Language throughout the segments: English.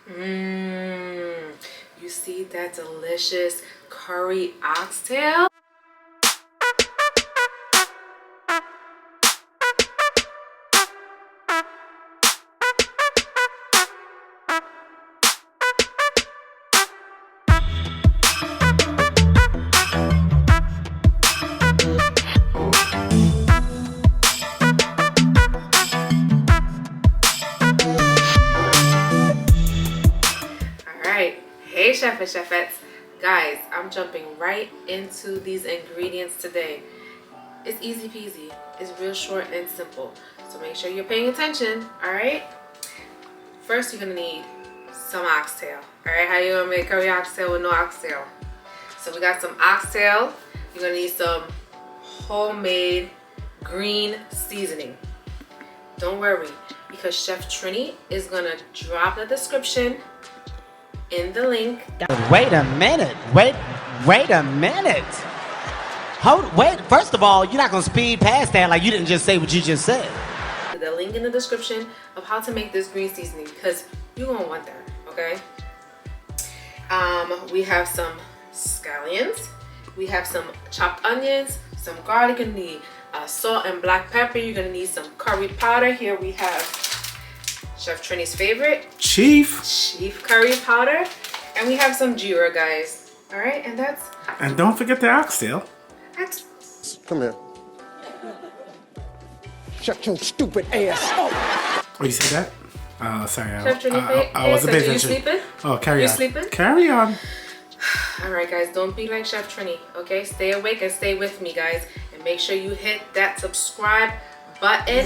You see that delicious curry oxtail? Alright, hey chef and chefettes. Guys, I'm jumping right into these ingredients today. It's easy peasy. It's real short and simple. So make sure you're paying attention, alright? First, you're gonna need some oxtail. Alright, how you gonna make curry oxtail with no oxtail? So we got some oxtail. You're gonna need some homemade green seasoning. Don't worry, because Chef Trini is gonna drop the description in the link. Wait a minute. Wait a minute. Wait, first of all, you're not gonna speed past that like you didn't just say what you just said. The link in the description of how to make this green seasoning, because you're gonna want that, okay? We have some scallions, we have some chopped onions, some garlic, you need salt and black pepper, you're gonna need some curry powder. Here we have Chef Trini's favorite, Chief curry powder, and we have some jeera, guys. All right, and that's. And don't forget the oxtail. Come here. Shut your stupid ass up. Oh, you said that? Oh, sorry. Chef Trini, I wasn't paying attention. You sleeping? Oh, carry you on. Sleeping? Carry on. All right, guys, don't be like Chef Trini, okay? Stay awake and stay with me, guys, and make sure you hit that subscribe button.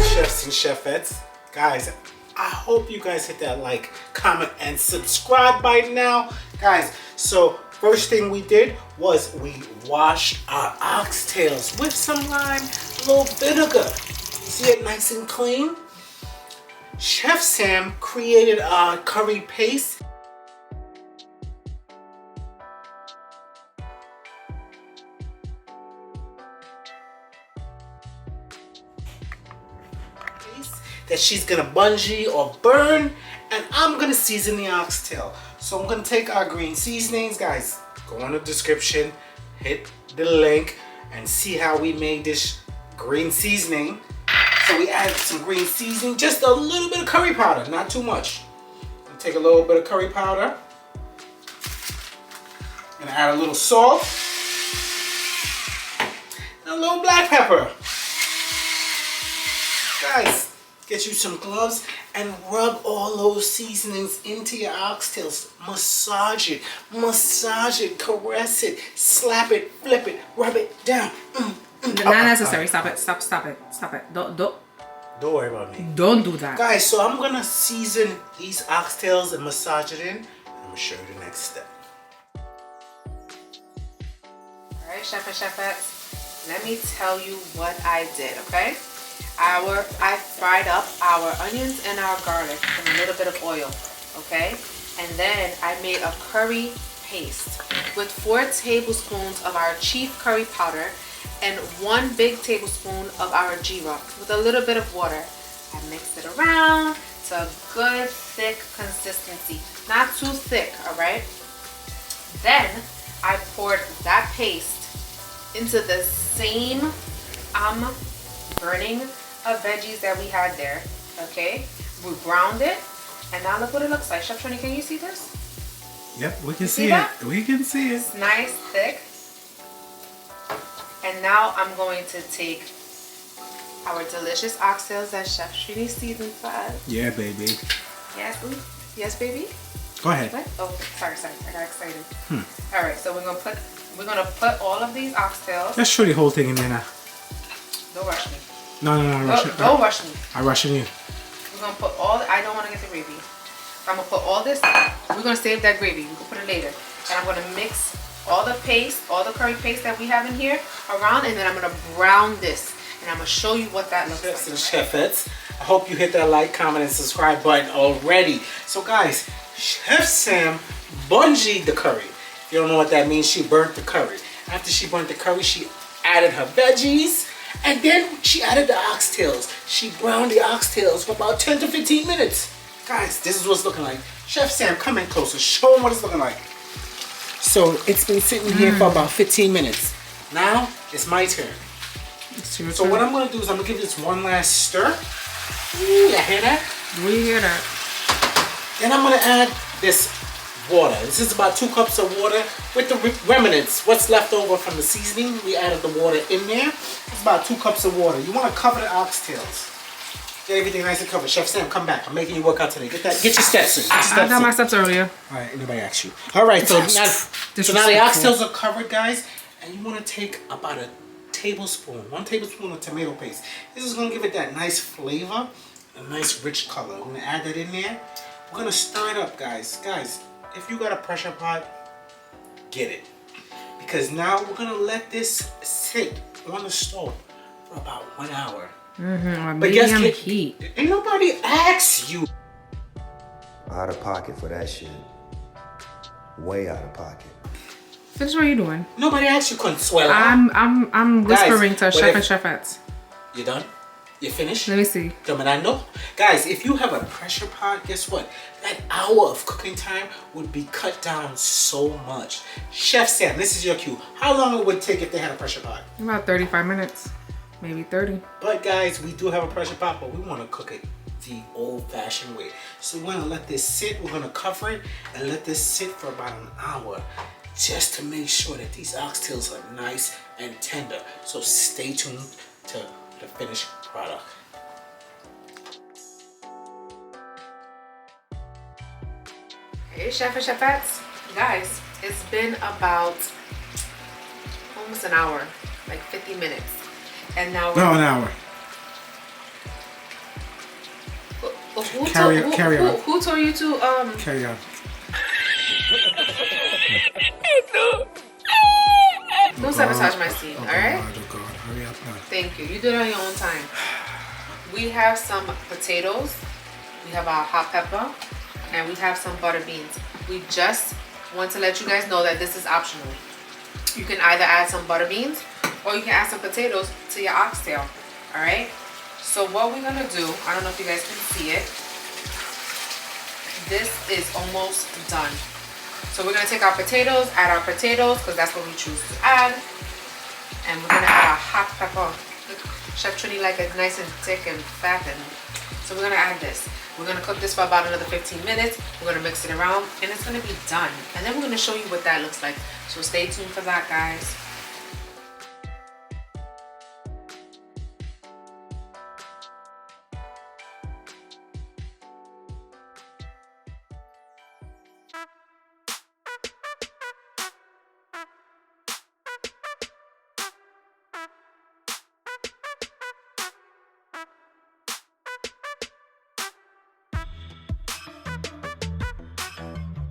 Chefs and chefettes, guys, I hope you guys hit that like, comment, and subscribe by now, guys. So first thing we did was we washed our oxtails with some lime, a little vinegar. See it nice and clean? Chef Sam created our curry paste. That she's gonna bungee or burn, and I'm gonna season the oxtail. So I'm gonna take our green seasonings, guys. Go in the description, hit the link, and see how we made this green seasoning. So we added some green seasoning, just a little bit of curry powder, not too much. Take a little bit of curry powder, and add a little salt, and a little black pepper. Guys, get you some gloves and rub all those seasonings into your oxtails. Massage it, caress it, slap it, flip it, rub it down. Not necessary. Stop it. Don't worry about me. Don't do that. Guys, so I'm gonna season these oxtails and massage it in. I'm gonna show you the next step. Alright, chef and chefettes, let me tell you what I did, okay? I fried up our onions and our garlic in a little bit of oil, okay? And then I made a curry paste with 4 tablespoons of our Chief curry powder and 1 big tablespoon of our jeera with a little bit of water. I mixed it around to a good thick consistency, not too thick, all right? Then I poured that paste into the same burning of veggies that we had there, okay? We browned it, and now look what it looks like. Chef Trini, can you see this? Yep, we can see it. We can see it. It's nice, thick. And now I'm going to take our delicious oxtails that Chef Trini seasoned for us. Yeah, baby. Yes, ooh. Yes, baby. Go ahead. What? Oh, sorry. I got excited. All right, so we're gonna put all of these oxtails. Let's show the whole thing in there now. Don't rush me. No, don't rush me. I'm rushing you. We're gonna put I don't want to get the gravy. I'm gonna put all this. We're gonna save that gravy. We can put it later. And I'm gonna mix all the paste, all the curry paste that we have in here around, and then I'm gonna brown this, and I'm gonna show you what that looks Chefs like. and chefettes, I hope you hit that like, comment, and subscribe button already. So guys, Chef Sam bungeed the curry. If you don't know what that means, she burnt the curry. After she burnt the curry, she added her veggies, and then she added the oxtails. She browned the oxtails for about 10 to 15 minutes. Guys, this is what it's looking like. Chef Sam, come in closer. Show them what it's looking like. So it's been sitting here for about 15 minutes. Now it's my turn. So what I'm gonna do is I'm gonna give this one last stir. Ooh, you hear that? We hear that. Then I'm gonna add this water. This is about 2 cups of water with the remnants. What's left over from the seasoning, we added the water in there. It's about 2 cups of water. You wanna cover the oxtails. Get everything nice and covered. Chef Sam, come back. I'm making you work out today. Get your steps in. I got my steps earlier. All right, anybody asked you. All right, so now the oxtails are covered, guys, and you want to take about a tablespoon, 1 tablespoon of tomato paste. This is going to give it that nice flavor, a nice rich color. I'm going to add that in there. We're going to stir it up, guys. Guys, if you got a pressure pot, get it. Because now we're going to let this sit on the stove for about 1 hour. But guess what? Heat. Ain't nobody asked you. Out of pocket for that shit. Way out of pocket. Finish what you doing. Nobody asked you, Consuela. I'm whispering Guys, to Chef and Chefettes. You done? You finished? Let me see. Dominando? Guys, if you have a pressure pot, guess what? That hour of cooking time would be cut down so much. Chef Sam, this is your cue. How long it would take if they had a pressure pot? About 35 minutes. Maybe 30. But guys, we do have a pressure pot, but we want to cook it the old-fashioned way. So we're going to let this sit. We're going to cover it and let this sit for about an hour just to make sure that these oxtails are nice and tender. So stay tuned to the finished product. Hey, Chef and Chefettes. Guys, it's been about almost an hour, like 50 minutes. And now we're... No, an hour. Carry on. Who told you to Carry on. Don't sabotage my scene, alright? Oh God, hurry up now. Thank you. You do it on your own time. We have some potatoes, we have our hot pepper, and we have some butter beans. We just want to let you guys know that this is optional. You can either add some butter beans or you can add some potatoes to your oxtail. Alright? So what we're gonna do, I don't know if you guys can see it. This is almost done. So we're gonna take our potatoes, add our potatoes, because that's what we choose to add. And we're gonna add our hot pepper. Look, Chef Trini like it nice and thick and fat. And so we're gonna add this. We're gonna cook this for about another 15 minutes. We're gonna mix it around and it's gonna be done. And then we're gonna show you what that looks like. So stay tuned for that, guys.